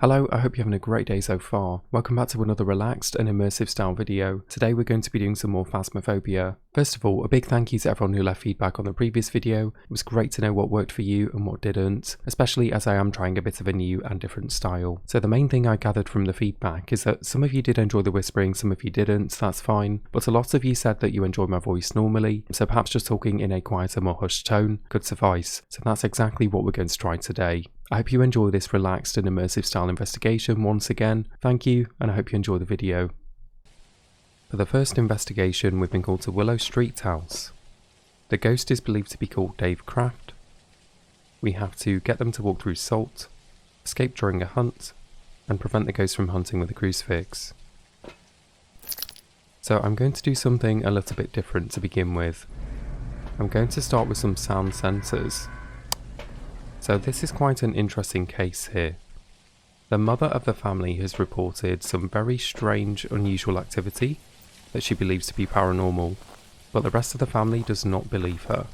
Hello, I hope you're having a great day so far. Welcome back to another relaxed and immersive style video. Today we're going to be doing some more Phasmophobia. First of all, a big thank you to everyone who left feedback on the previous video. It was great to know what worked for you and what didn't, especially as I am trying a bit of a new and different style. So the main thing I gathered from the feedback is that some of you did enjoy the whispering, some of you didn't, so that's fine, but a lot of you said that you enjoy my voice normally, so perhaps just talking in a quieter, more hushed tone could suffice. So that's exactly what we're going to try today. I hope you enjoy this relaxed and immersive style investigation once again. Thank you, and I hope you enjoy the video. For the first investigation, we've been called to Willow Street House. The ghost is believed to be called Dave Kraft. We have to get them to walk through salt, escape during a hunt, and prevent the ghost from hunting with a crucifix. So I'm going to do something a little bit different to begin with. I'm going to start with some sound sensors. So this is quite an interesting case here. The mother of the family has reported some very strange, unusual activity that she believes to be paranormal, but the rest of the family does not believe her.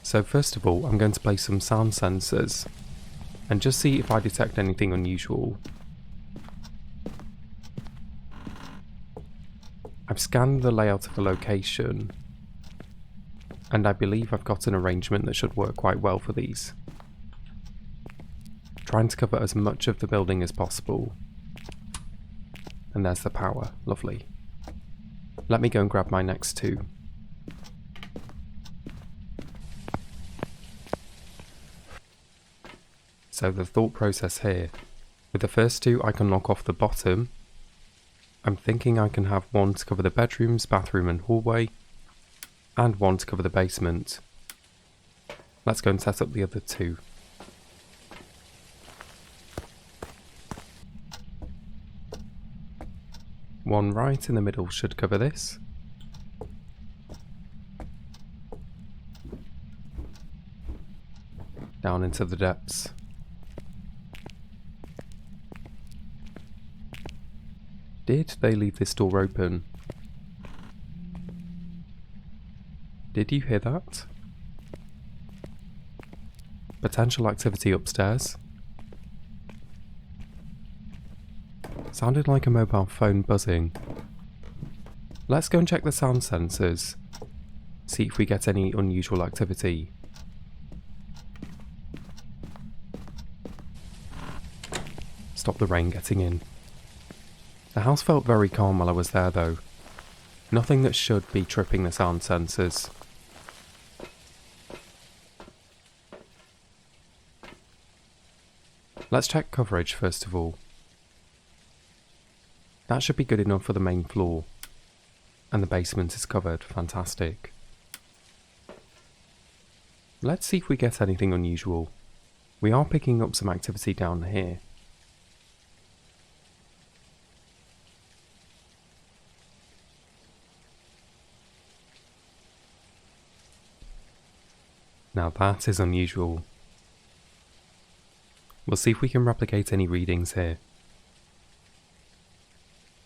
So first of all, I'm going to place some sound sensors and just see if I detect anything unusual. I've scanned the layout of the location, and I believe I've got an arrangement that should work quite well for these. Trying to cover as much of the building as possible. And there's the power. Lovely. Let me go and grab my next two. So the thought process here. With the first two I can knock off the bottom. I'm thinking I can have one to cover the bedrooms, bathroom and hallway. And one to cover the basement. Let's go and set up the other two. One right in the middle should cover this. Down into the depths. Did they leave this door open? Did you hear that? Potential activity upstairs. Sounded like a mobile phone buzzing. Let's go and check the sound sensors. See if we get any unusual activity. Stop the rain getting in. The house felt very calm while I was there though. Nothing that should be tripping the sound sensors. Let's check coverage first of all. That should be good enough for the main floor. And the basement is covered. Fantastic. Let's see if we get anything unusual. We are picking up some activity down here. Now that is unusual. We'll see if we can replicate any readings here.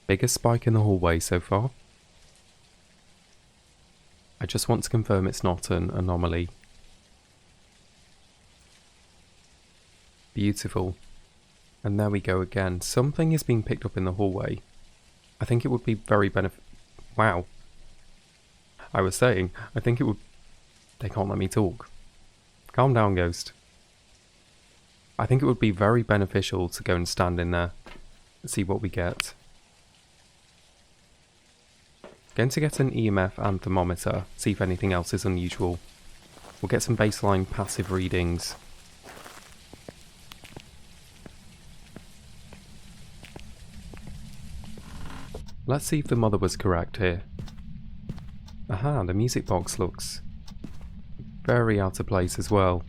Biggest spike in the hallway so far. I just want to confirm it's not an anomaly. Beautiful. And there we go again. Something is being picked up in the hallway. I think it would be very Wow. I was saying, I think it would... They can't let me talk. Calm down, ghost. I think it would be very beneficial to go and stand in there and see what we get. Going to get an EMF and thermometer, see if anything else is unusual. We'll get some baseline passive readings. Let's see if the mother was correct here. Aha, the music box looks very out of place as well.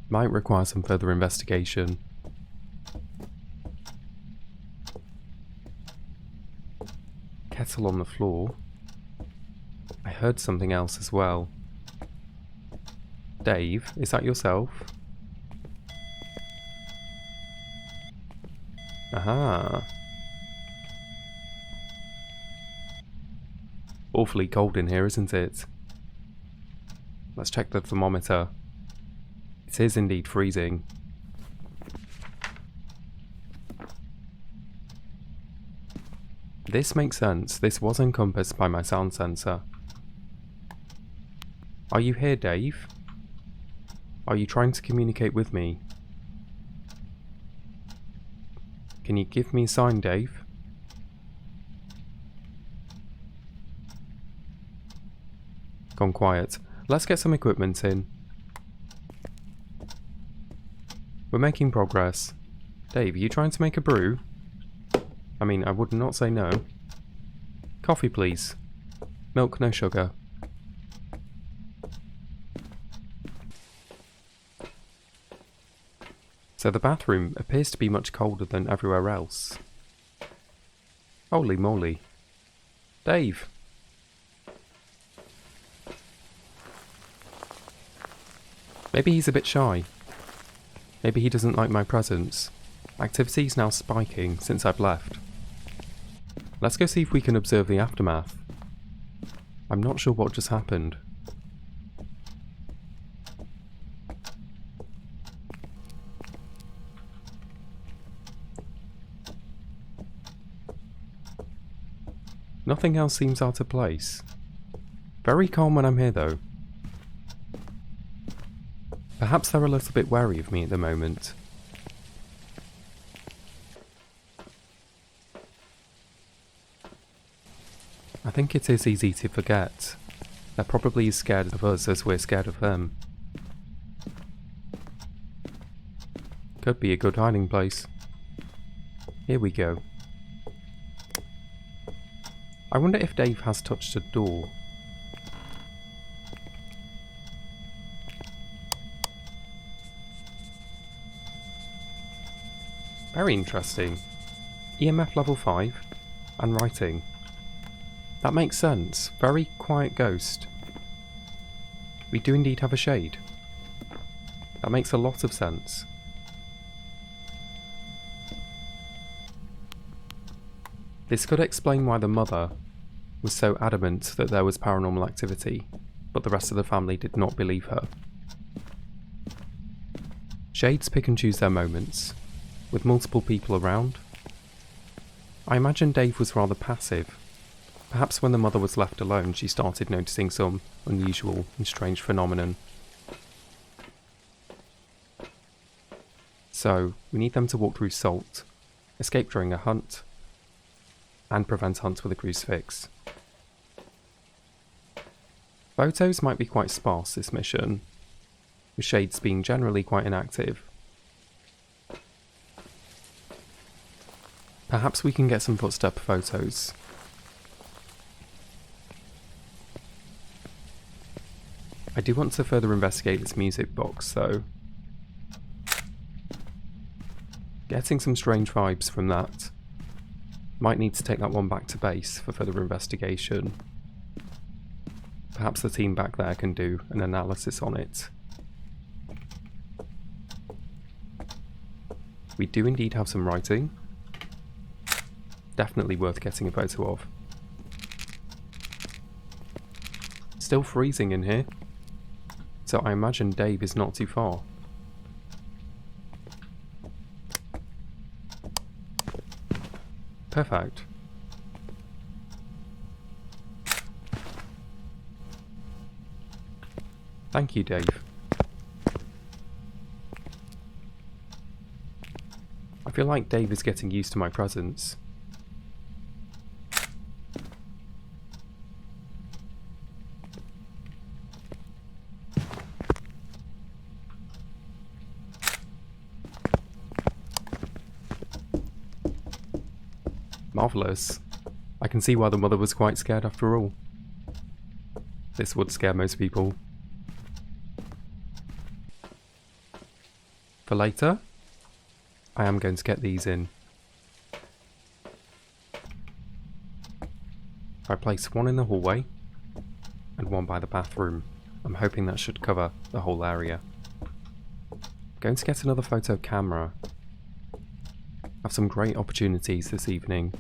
Might require some further investigation. Kettle on the floor. I heard something else as well. Dave, is that yourself? Aha. Awfully cold in here, isn't it? Let's check the thermometer. It is indeed freezing. This makes sense. This was encompassed by my sound sensor. Are you here, Dave? Are you trying to communicate with me? Can you give me a sign, Dave? Gone quiet. Let's get some equipment in. We're making progress. Dave, are you trying to make a brew? I mean, I would not say no. Coffee, please. Milk, no sugar. So the bathroom appears to be much colder than everywhere else. Holy moly. Dave! Maybe he's a bit shy. Maybe he doesn't like my presence. Activity's now spiking since I've left. Let's go see if we can observe the aftermath. I'm not sure what just happened. Nothing else seems out of place. Very calm when I'm here though. Perhaps they're a little bit wary of me at the moment. I think it is easy to forget. They're probably as scared of us as we're scared of them. Could be a good hiding place. Here we go. I wonder if Dave has touched a door. Very interesting. EMF level 5 and writing. That makes sense. Very quiet ghost. We do indeed have a shade. That makes a lot of sense. This could explain why the mother was so adamant that there was paranormal activity, but the rest of the family did not believe her. Shades pick and choose their moments, with multiple people around. I imagine Dave was rather passive. Perhaps when the mother was left alone, she started noticing some unusual and strange phenomenon. So, we need them to walk through salt, escape during a hunt, and prevent hunts with a crucifix. Photos might be quite sparse this mission, with Shades being generally quite inactive. Perhaps we can get some footstep photos. I do want to further investigate this music box though. Getting some strange vibes from that. Might need to take that one back to base for further investigation. Perhaps the team back there can do an analysis on it. We do indeed have some writing. Definitely worth getting a photo of. Still freezing in here, so I imagine Dave is not too far. Perfect. Thank you, Dave. I feel like Dave is getting used to my presence. Marvellous. I can see why the mother was quite scared after all. This would scare most people. For later, I am going to get these in. I place one in the hallway and one by the bathroom. I'm hoping that should cover the whole area. Going to get another photo camera. Have some great opportunities this evening.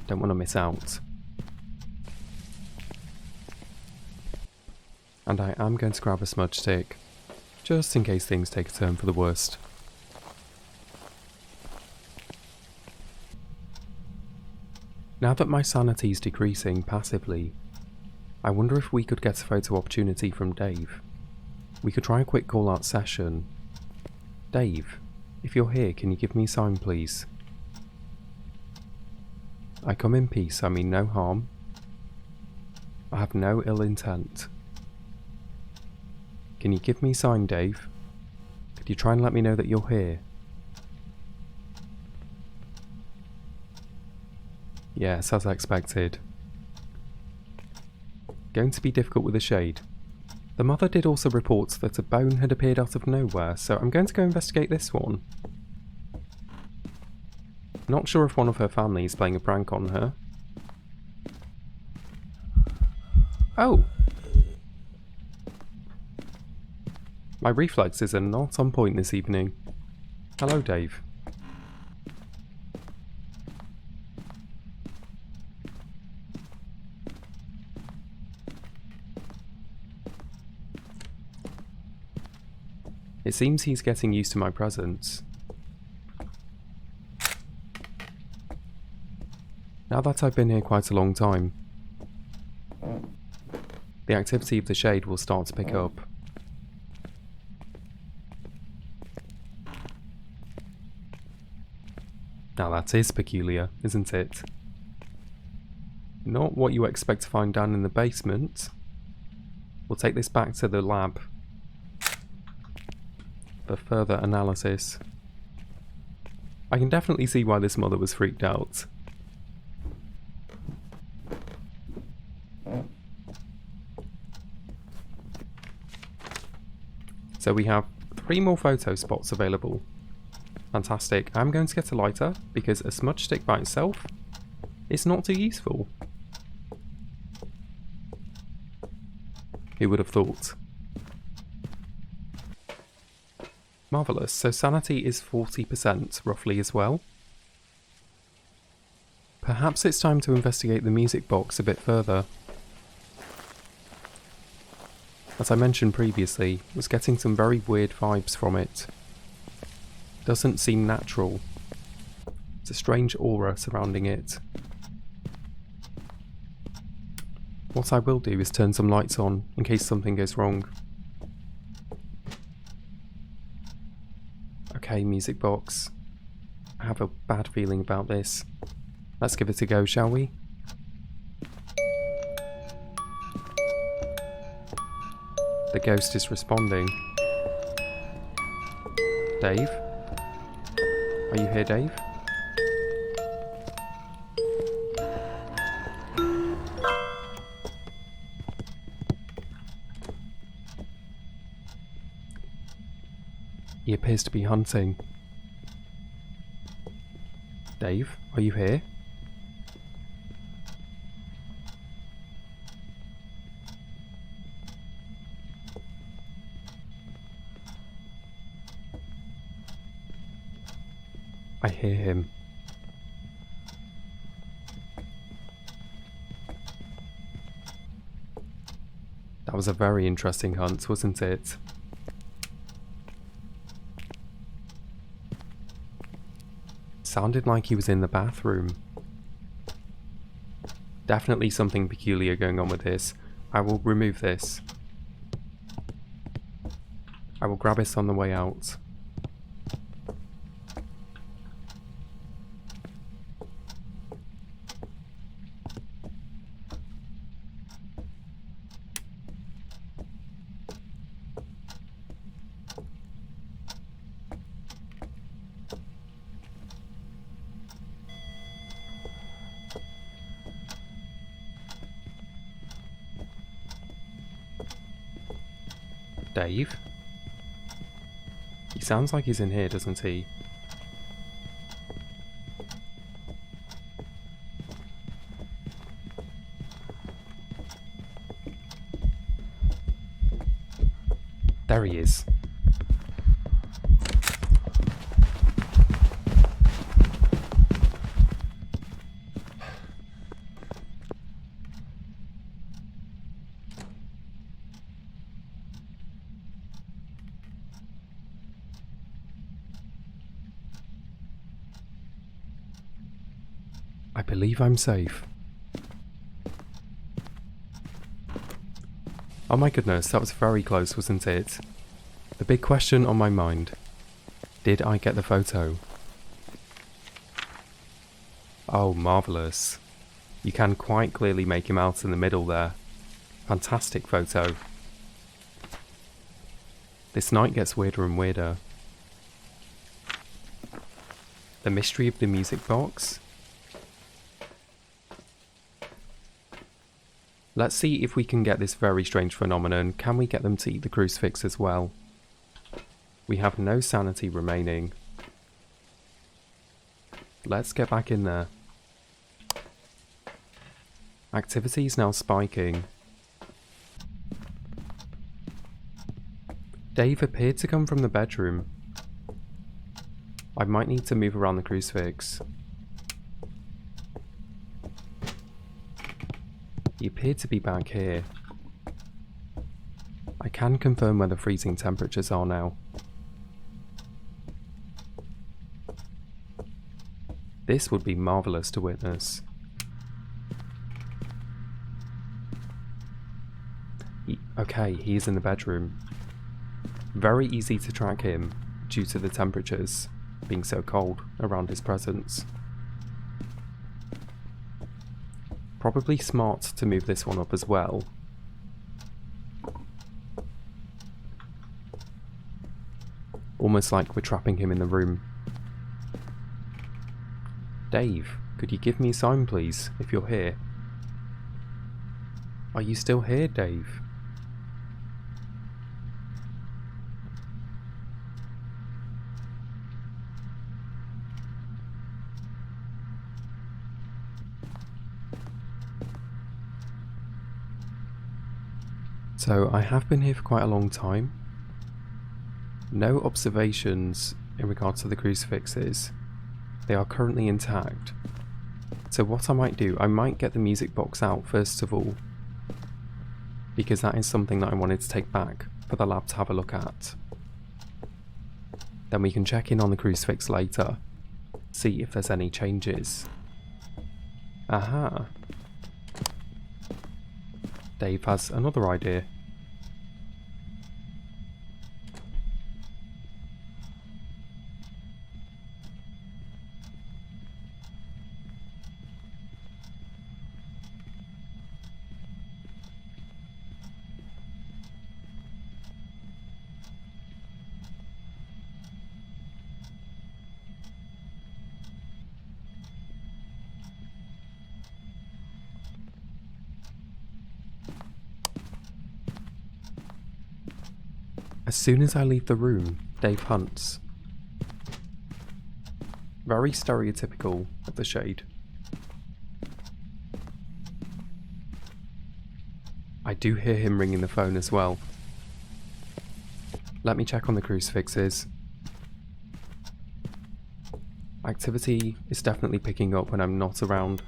Don't want to miss out. And I am going to grab a smudge stick, just in case things take a turn for the worst. Now that my sanity is decreasing passively, I wonder if we could get a photo opportunity from Dave. We could try a quick call out session. Dave, if you're here, can you give me a sign please? I come in peace, I mean no harm. I have no ill intent. Can you give me a sign, Dave? Could you try and let me know that you're here? Yes, as I expected. Going to be difficult with the shade. The mother did also report that a bone had appeared out of nowhere, so I'm going to go investigate this one. Not sure if one of her family is playing a prank on her. Oh! My reflexes are not on point this evening. Hello, Dave. It seems he's getting used to my presence. Now that I've been here quite a long time, the activity of the shade will start to pick up. Now that is peculiar, isn't it? Not what you expect to find down in the basement. We'll take this back to the lab for further analysis. I can definitely see why this mother was freaked out. So we have 3 more photo spots available. Fantastic. I'm going to get a lighter because a smudge stick by itself is not too useful. Who would have thought? Marvellous. So sanity is 40% roughly as well. Perhaps it's time to investigate the music box a bit further. As I mentioned previously, I was getting some very weird vibes from it. Doesn't seem natural. It's a strange aura surrounding it. What I will do is turn some lights on in case something goes wrong. Okay, music box. I have a bad feeling about this. Let's give it a go, shall we? The ghost is responding. Dave? Are you here, Dave? He appears to be hunting. Dave, are you here? I hear him. That was a very interesting hunt, wasn't it? Sounded like he was in the bathroom. Definitely something peculiar going on with this. I will remove this. I will grab this on the way out. Dave? He sounds like he's in here, doesn't he? There he is. I believe I'm safe. Oh my goodness, that was very close, wasn't it? The big question on my mind. Did I get the photo? Oh, marvellous. You can quite clearly make him out in the middle there. Fantastic photo. This night gets weirder and weirder. The mystery of the music box? Let's see if we can get this very strange phenomenon. Can we get them to eat the crucifix as well? We have no sanity remaining. Let's get back in there. Activity is now spiking. Dave appeared to come from the bedroom. I might need to move around the crucifix. He appeared to be back here. I can confirm where the freezing temperatures are now. This would be marvellous to witness. Okay, he's in the bedroom. Very easy to track him due to the temperatures being so cold around his presence. Probably smart to move this one up as well. Almost like we're trapping him in the room. Dave, could you give me a sign please, if you're here? Are you still here, Dave? So I have been here for quite a long time. No observations in regards to the crucifixes. They are currently intact. So what I might do, I might get the music box out first of all, because that is something that I wanted to take back for the lab to have a look at. Then we can check in on the crucifix later, see if there's any changes. Aha! Dave has another idea. As soon as I leave the room, Dave hunts. Very stereotypical of the shade. I do hear him ringing the phone as well. Let me check on the crucifixes. Activity is definitely picking up when I'm not around.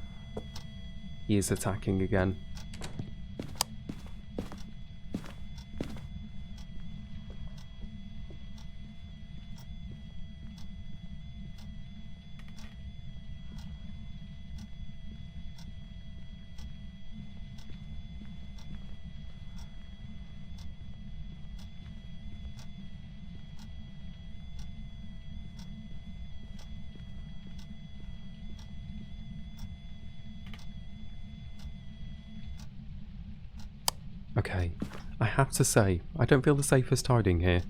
He is attacking again. Okay, I have to say, I don't feel the safest hiding here.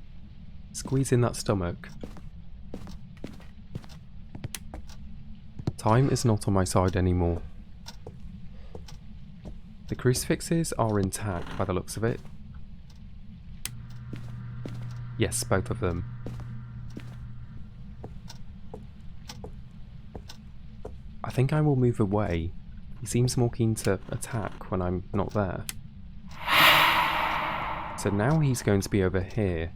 Squeeze in that stomach. Time is not on my side anymore. The crucifixes are intact by the looks of it. Yes, both of them. I think I will move away. He seems more keen to attack when I'm not there. So now he's going to be over here.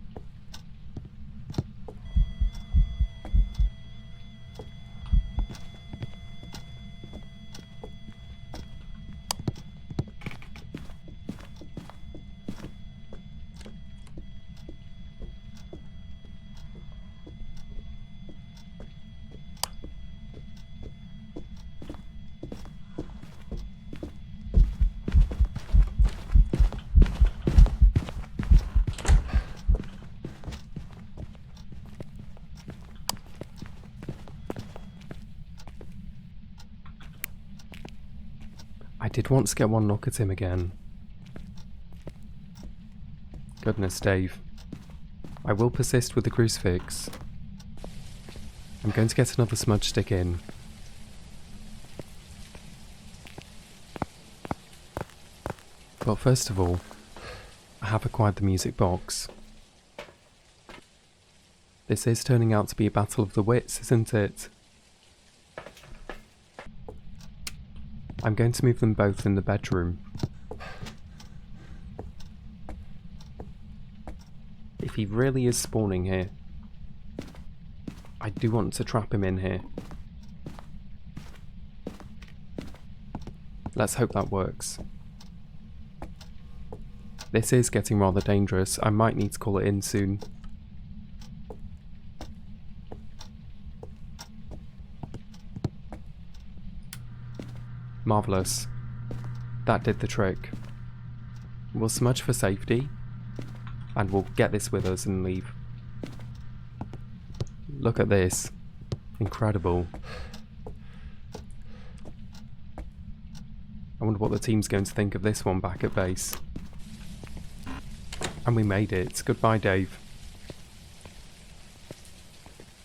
I did want to get one look at him again. Goodness, Dave. I will persist with the crucifix. I'm going to get another smudge stick in. But first of all, I have acquired the music box. This is turning out to be a battle of the wits, isn't it? I'm going to move them both in the bedroom. If he really is spawning here, I do want to trap him in here. Let's hope that works. This is getting rather dangerous. I might need to call it in soon. Marvellous. That did the trick. We'll smudge for safety, and we'll get this with us and leave. Look at this. Incredible. I wonder what the team's going to think of this one back at base. And we made it. Goodbye, Dave.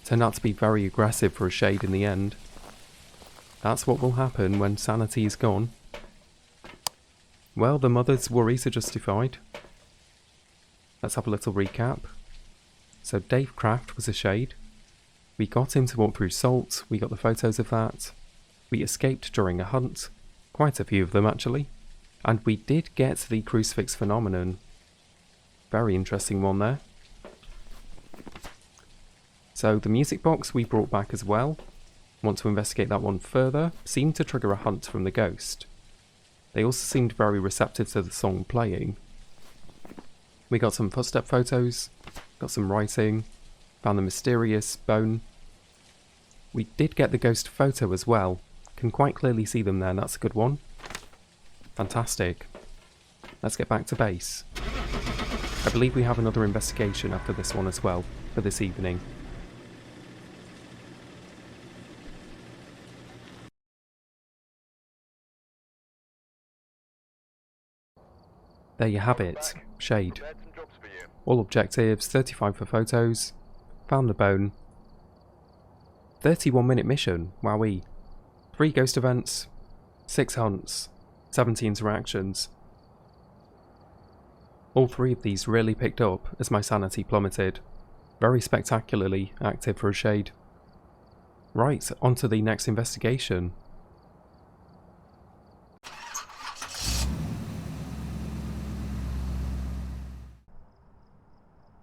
Turned out to be very aggressive for a shade in the end. That's what will happen when sanity is gone. Well, the mother's worries are justified. Let's have a little recap. So Dave Craft was a shade. We got him to walk through salt. We got the photos of that. We escaped during a hunt. Quite a few of them, actually. And we did get the crucifix phenomenon. Very interesting one there. So the music box we brought back as well. Want to investigate that one further. Seemed to trigger a hunt from the ghost. They also seemed very receptive to the song playing. We got some footstep photos. Got some writing. Found the mysterious bone. We did get the ghost photo as well. Can quite clearly see them there, and that's a good one. Fantastic. Let's get back to base. I believe we have another investigation after this one as well, for this evening. There you have it, Shade. All objectives, 35 for photos, found the bone. 31-minute mission, wowee. 3 ghost events, 6 hunts, 70 interactions. All 3 of these really picked up as my sanity plummeted. Very spectacularly active for a shade. Right, on to the next investigation.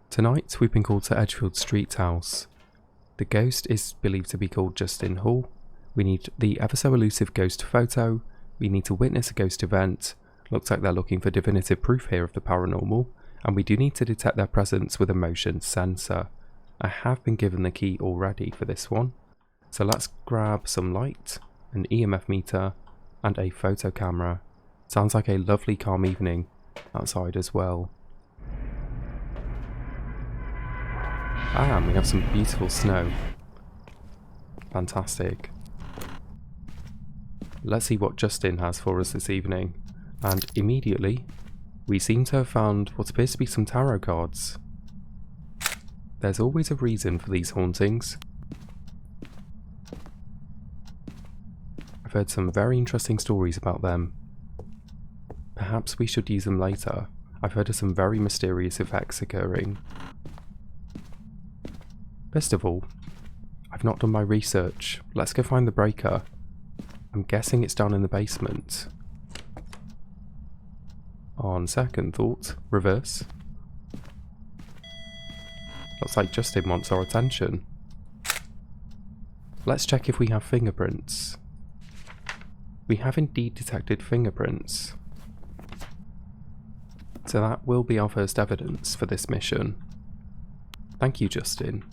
Tonight we've been called to Edgefield Street House. The ghost is believed to be called Justin Hall. We need the ever so elusive ghost photo. We need to witness a ghost event. Looks like they're looking for definitive proof here of the paranormal. And we do need to detect their presence with a motion sensor. I have been given the key already for this one. So let's grab some light, an EMF meter, and a photo camera. Sounds like a lovely calm evening outside as well. Ah, and we have some beautiful snow. Fantastic. Let's see what Justin has for us this evening. And immediately, we seem to have found what appears to be some tarot cards. There's always a reason for these hauntings. I've heard some very interesting stories about them. Perhaps we should use them later. I've heard of some very mysterious effects occurring. First of all, I've not done my research. Let's go find the breaker. I'm guessing it's down in the basement. On second thought, reverse. Looks like Justin wants our attention. Let's check if we have fingerprints. We have indeed detected fingerprints. So that will be our first evidence for this mission. Thank you, Justin.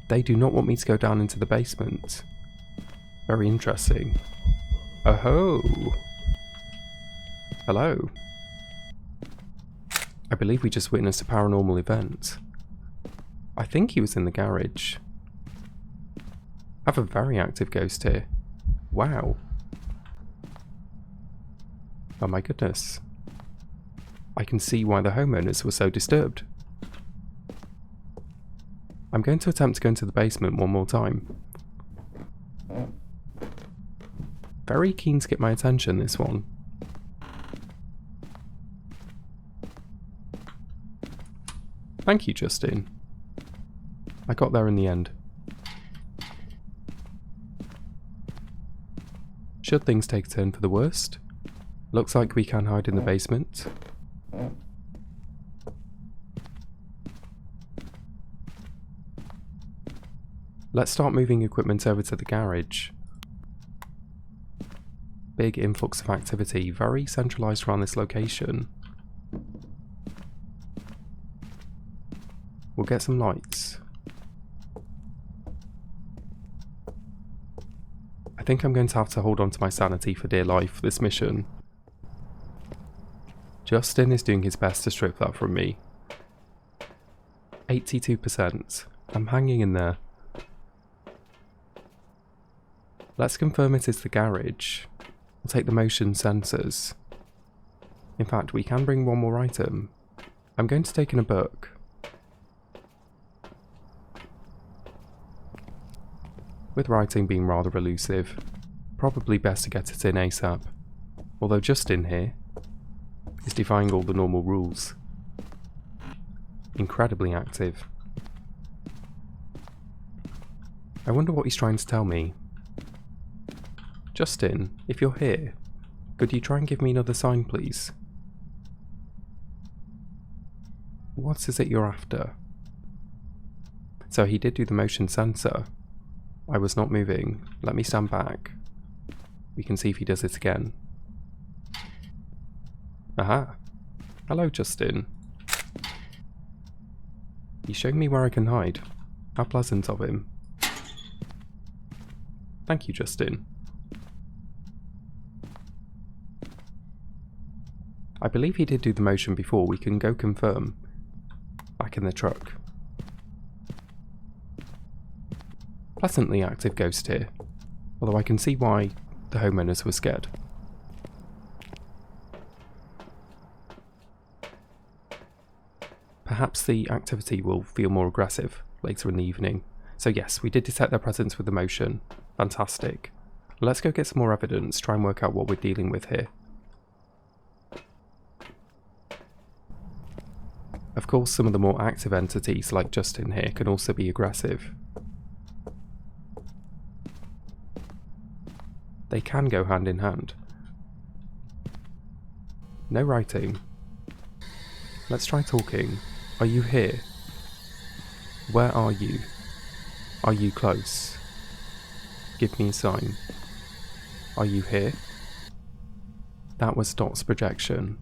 They do not want me to go down into the basement. Very interesting. Oh-ho! Hello. I believe we just witnessed a paranormal event. I think he was in the garage. Have a very active ghost here. Wow. Oh my goodness. I can see why the homeowners were so disturbed. I'm going to attempt to go into the basement one more time. Very keen to get my attention, this one. Thank you, Justin. I got there in the end. Should things take a turn for the worst? Looks like we can hide in the basement. Let's start moving equipment over to the garage. Big influx of activity, very centralised around this location. We'll get some lights. I think I'm going to have to hold on to my sanity for dear life for this mission. Justin is doing his best to strip that from me. 82%. I'm hanging in there. Let's confirm it is the garage. We'll take the motion sensors. In fact, we can bring one more item. I'm going to take in a book. With writing being rather elusive, probably best to get it in ASAP. Although Justin here is defying all the normal rules. Incredibly active. I wonder what he's trying to tell me. Justin, if you're here, could you try and give me another sign, please? What is it you're after? So he did do the motion sensor. I was not moving. Let me stand back. We can see if he does it again. Aha! Hello, Justin. He's showing me where I can hide. How pleasant of him. Thank you, Justin. I believe he did do the motion before. We can go confirm. Back in the truck. Pleasantly active ghost here, although I can see why the homeowners were scared. Perhaps the activity will feel more aggressive later in the evening. So yes, we did detect their presence with the motion. Fantastic. Let's go get some more evidence, try and work out what we're dealing with here. Of course, some of the more active entities, like Justin here, can also be aggressive. They can go hand in hand. No writing. Let's try talking. Are you here? Where are you? Are you close? Give me a sign. Are you here? That was Dot's projection.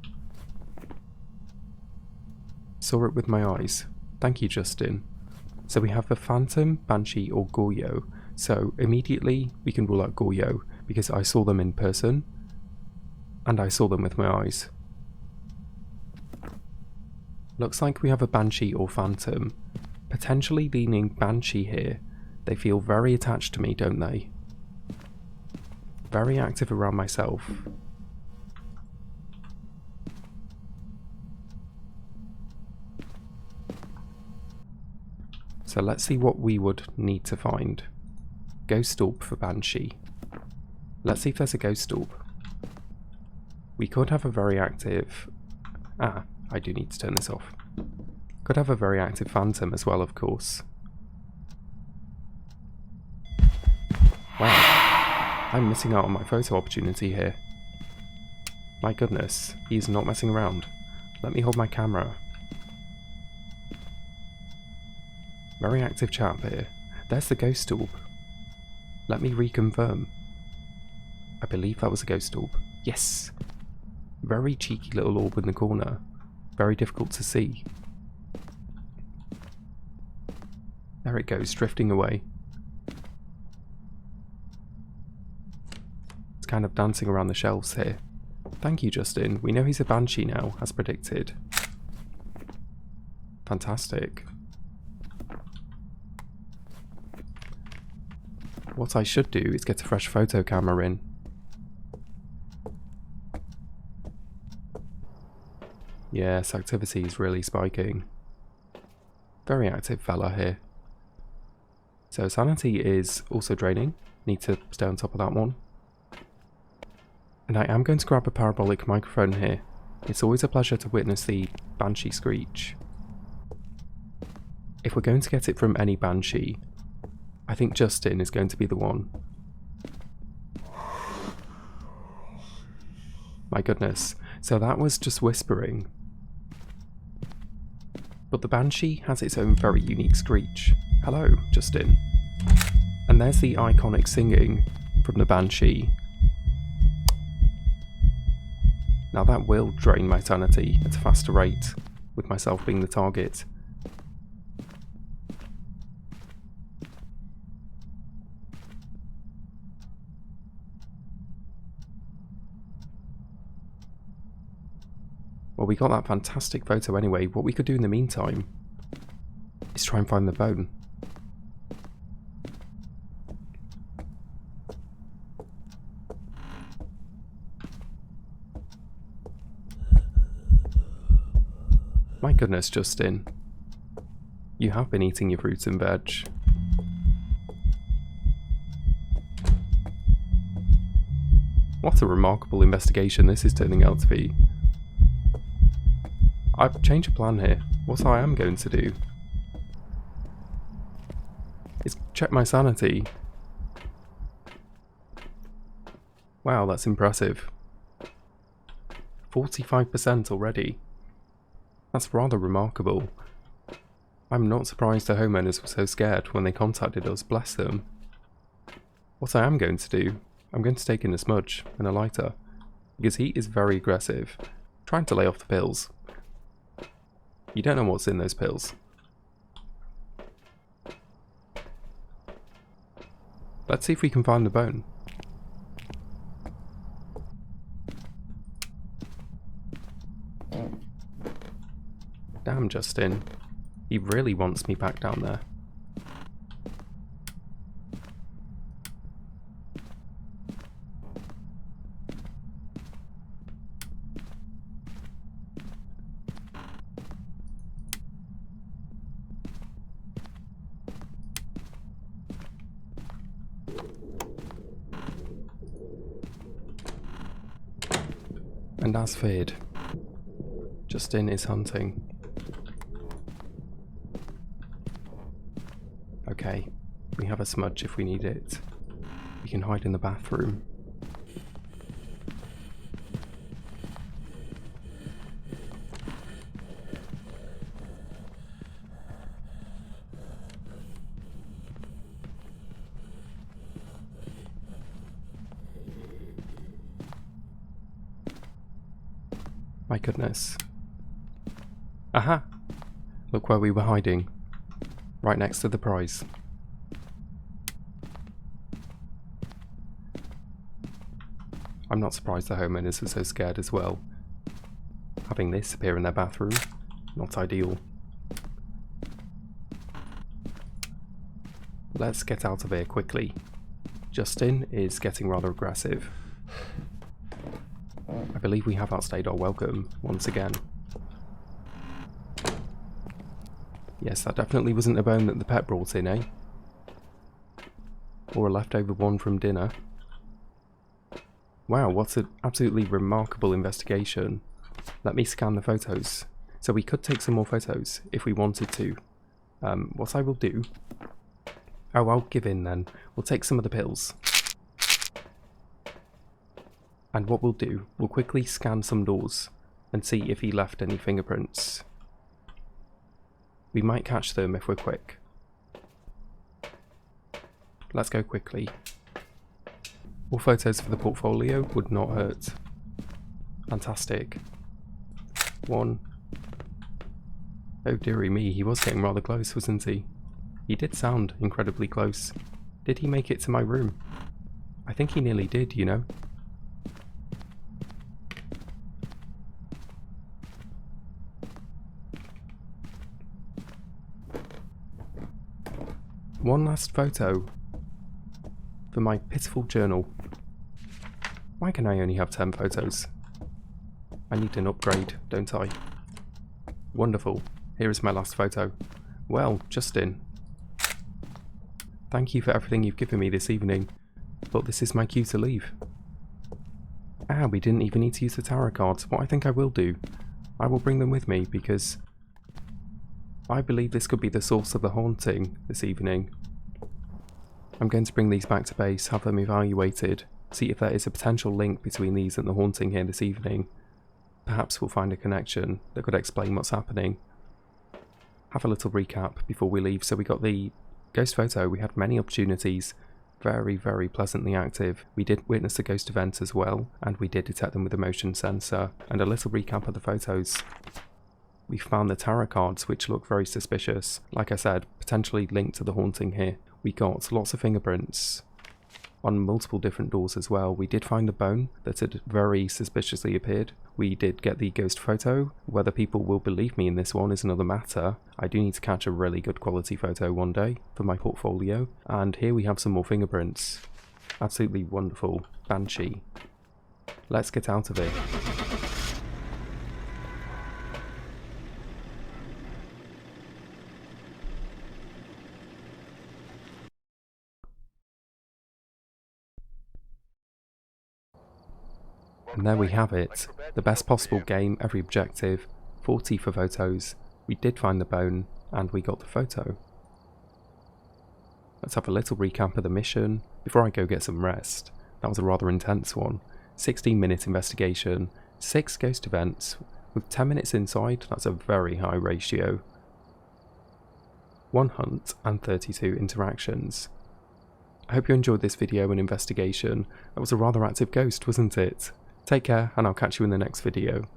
Saw it with my eyes. Thank you, Justin. So we have the Phantom, Banshee or Goyo. So immediately we can rule out Goyo because I saw them in person and I saw them with my eyes. Looks like we have a Banshee or Phantom. Potentially leaning Banshee here. They feel very attached to me, don't they? Very active around myself. So let's see what we would need to find. Ghost Orb for Banshee. Let's see if there's a Ghost Orb. We could have a very active... I do need to turn this off. Could have a very active Phantom as well, of course. Wow. I'm missing out on my photo opportunity here. My goodness, he's not messing around. Let me hold my camera. Very active chap here. There's the Ghost Orb. Let me reconfirm. I believe that was a Ghost Orb. Yes! Very cheeky little orb in the corner. Very difficult to see. There it goes, drifting away. It's kind of dancing around the shelves here. Thank you, Justin. We know he's a Banshee now, as predicted. Fantastic. what I should do is get a fresh photo camera in. Yes, activity is really spiking. Very active fella here. So sanity is also draining. Need to stay on top of that one. And I am going to grab a parabolic microphone here. It's always a pleasure to witness the banshee screech. If we're going to get it from any banshee, I think Justin is going to be the one. My goodness, so that was just whispering. But the banshee has its own very unique screech. Hello, Justin. And there's the iconic singing from the banshee. Now that will drain my sanity at a faster rate, with myself being the target. Well, we got that fantastic photo anyway. What we could do in the meantime is try and find the bone. My goodness, Justin. You have been eating your fruits and veg. What a remarkable investigation this is turning out to be. I've changed a plan here. What I am going to do is check my sanity. Wow, that's impressive. 45% already. That's rather remarkable. I'm not surprised the homeowners were so scared when they contacted us, bless them. What I am going to do, I'm going to take in a smudge and a lighter, because he is very aggressive, trying to lay off the pills. You don't know what's in those pills. Let's see if we can find the bone. Damn, Justin. He really wants me back down there. And as feared, Justin is hunting. Okay, we have a smudge if we need it. We can hide in the bathroom. My goodness. Aha! Look where we were hiding. Right next to the prize. I'm not surprised the homeowners were so scared as well. Having this appear in their bathroom, not ideal. Let's get out of here quickly. Justin is getting rather aggressive. I believe we have outstayed our welcome once again. Yes, that definitely wasn't a bone that the pet brought in, eh? Or a leftover one from dinner. Wow, what an absolutely remarkable investigation. Let me scan the photos. So we could take some more photos if we wanted to. What I will do... Oh, I'll give in then. We'll take some of the pills. And what we'll do, we'll quickly scan some doors and see if he left any fingerprints. We might catch them if we're quick. Let's go quickly. More photos for the portfolio would not hurt. Fantastic. One. Oh dearie me, he was getting rather close, wasn't he? He did sound incredibly close. Did he make it to my room? I think he nearly did, you know. One last photo. for my pitiful journal. Why can I only have 10 photos? I need an upgrade, don't I? Wonderful. Here is my last photo. Well, Justin, thank you for everything you've given me this evening, but this is my cue to leave. Ah, we didn't even need to use the tarot cards. What I think I will do, I will bring them with me because I believe this could be the source of the haunting this evening. I'm going to bring these back to base, have them evaluated, see if there is a potential link between these and the haunting here this evening. Perhaps we'll find a connection that could explain what's happening. Have a little recap before we leave. So we got the ghost photo, we had many opportunities, very, very pleasantly active. We did witness a ghost event as well, and we did detect them with a motion sensor. And a little recap of the photos. We found the tarot cards, which look very suspicious. Like I said, potentially linked to the haunting here. We got lots of fingerprints on multiple different doors as well. We did find the bone that had very suspiciously appeared. We did get the ghost photo. Whether people will believe me in this one is another matter. I do need to catch a really good quality photo one day for my portfolio. And here we have some more fingerprints. Absolutely wonderful. Banshee. Let's get out of it. And there we have it, the best possible game, every objective, 40 for photos. We did find the bone, and we got the photo. Let's have a little recap of the mission, before I go get some rest. That was a rather intense one. 16-minute investigation, 6 ghost events, with 10 minutes inside, that's a very high ratio. 1 hunt and 32 interactions. I hope you enjoyed this video and investigation. That was a rather active ghost, wasn't it? Take care, and I'll catch you in the next video.